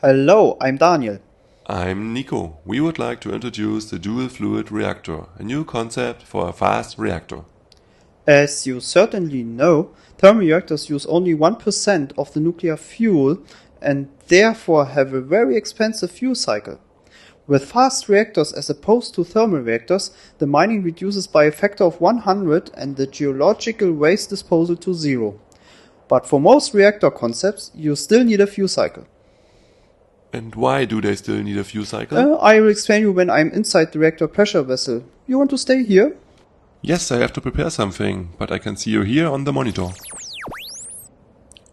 Hello, I'm Daniel. I'm Nico. We would like to introduce the dual fluid reactor, a new concept for a fast reactor. As you certainly know, thermoreactors use only 1% of the nuclear fuel and therefore have a very expensive fuel cycle. With fast reactors as opposed to thermal reactors, the mining reduces by a factor of 100 and the geological waste disposal to 0. But for most reactor concepts, you still need a fuel cycle. And why do they still need a fuel cycle? I will explain you when I'm inside the reactor pressure vessel. You want to stay here? Yes, I have to prepare something, but I can see you here on the monitor.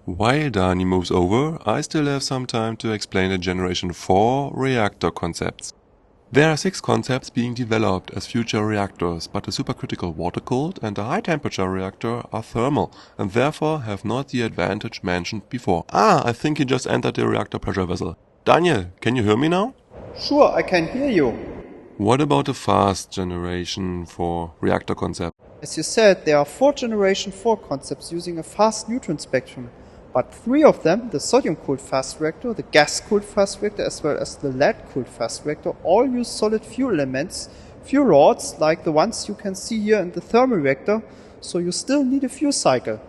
While Dani moves over, I still have some time to explain the Generation 4 reactor concepts. There are 6 concepts being developed as future reactors, but the supercritical water-cooled and the high-temperature reactor are thermal and therefore have not the advantage mentioned before. I think you just entered the reactor pressure vessel. Daniel, can you hear me now? Sure, I can hear you. What about the fast Generation 4 reactor concept? As you said, there are 4 Generation 4 concepts using a fast neutron spectrum, but 3 of them, the sodium-cooled fast reactor, the gas-cooled fast reactor, as well as the lead-cooled fast reactor, all use solid fuel elements, fuel rods like the ones you can see here in the thermal reactor, so you still need a fuel cycle.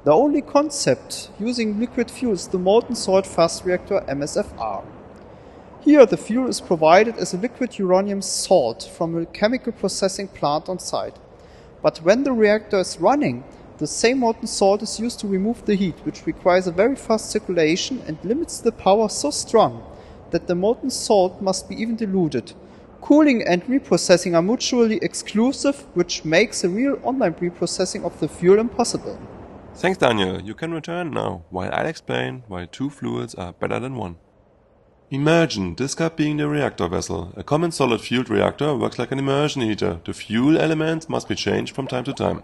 The only concept using liquid fuel is the molten-salt fast reactor MSFR. Here the fuel is provided as a liquid uranium salt from a chemical processing plant on site. But when the reactor is running, the same molten salt is used to remove the heat, which requires a very fast circulation and limits the power so strong that the molten salt must be even diluted. Cooling and reprocessing are mutually exclusive, which makes a real online reprocessing of the fuel impossible. Thanks, Daniel. You can return now, while I'll explain why 2 fluids are better than 1. Imagine this cup being the reactor vessel. A common solid-fueled reactor works like an immersion heater. The fuel elements must be changed from time to time.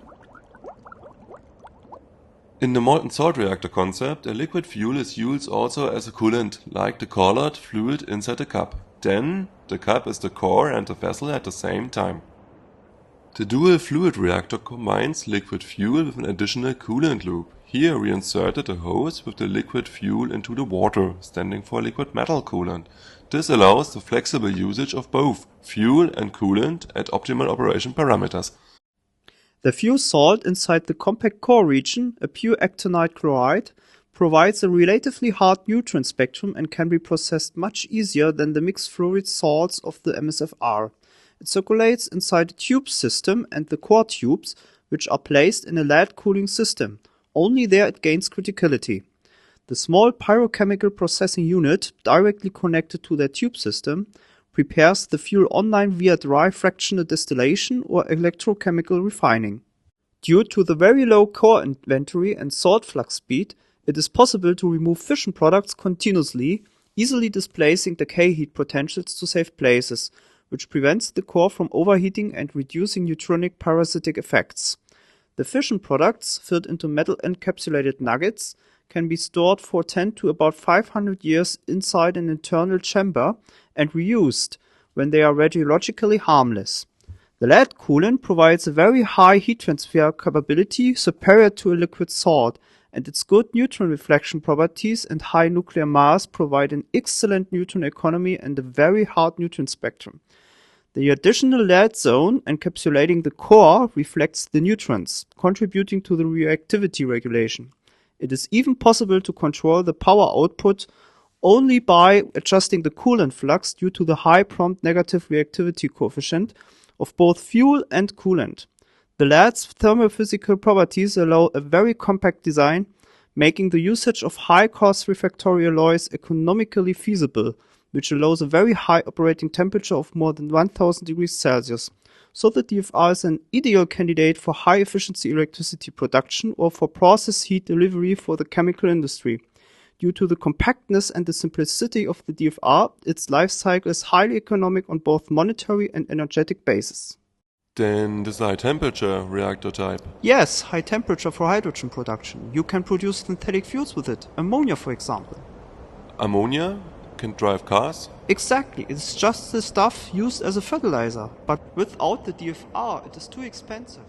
In the molten salt reactor concept, a liquid fuel is used also as a coolant, like the colored fluid inside the cup. Then, the cup is the core and the vessel at the same time. The dual fluid reactor combines liquid fuel with an additional coolant loop. Here we inserted a hose with the liquid fuel into the water, standing for liquid metal coolant. This allows the flexible usage of both fuel and coolant at optimal operation parameters. The fuel salt inside the compact core region, a pure actinide chloride, provides a relatively hard neutron spectrum and can be processed much easier than the mixed fluid salts of the MSFR. It circulates inside a tube system and the core tubes, which are placed in a lead cooling system. Only there it gains criticality. The small pyrochemical processing unit, directly connected to their tube system, prepares the fuel online via dry fractional distillation or electrochemical refining. Due to the very low core inventory and salt flux speed, it is possible to remove fission products continuously, easily displacing decay heat potentials to save places, which prevents the core from overheating and reducing neutronic parasitic effects. The fission products, filled into metal encapsulated nuggets, can be stored for 10 to about 500 years inside an internal chamber and reused when they are radiologically harmless. The lead coolant provides a very high heat transfer capability superior to a liquid salt, and its good neutron reflection properties and high nuclear mass provide an excellent neutron economy and a very hard neutron spectrum. The additional lead zone encapsulating the core reflects the neutrons, contributing to the reactivity regulation. It is even possible to control the power output only by adjusting the coolant flux due to the high prompt negative reactivity coefficient of both fuel and coolant. The lead's thermophysical properties allow a very compact design, making the usage of high-cost refractory alloys economically feasible, which allows a very high operating temperature of more than 1000 degrees Celsius. So the DFR is an ideal candidate for high-efficiency electricity production or for process heat delivery for the chemical industry. Due to the compactness and the simplicity of the DFR, its life cycle is highly economic on both monetary and energetic basis. Then this high-temperature reactor type. Yes, high temperature for hydrogen production. You can produce synthetic fuels with it, ammonia for example. Ammonia can drive cars? Exactly, it's just the stuff used as a fertilizer, but without the DFR it is too expensive.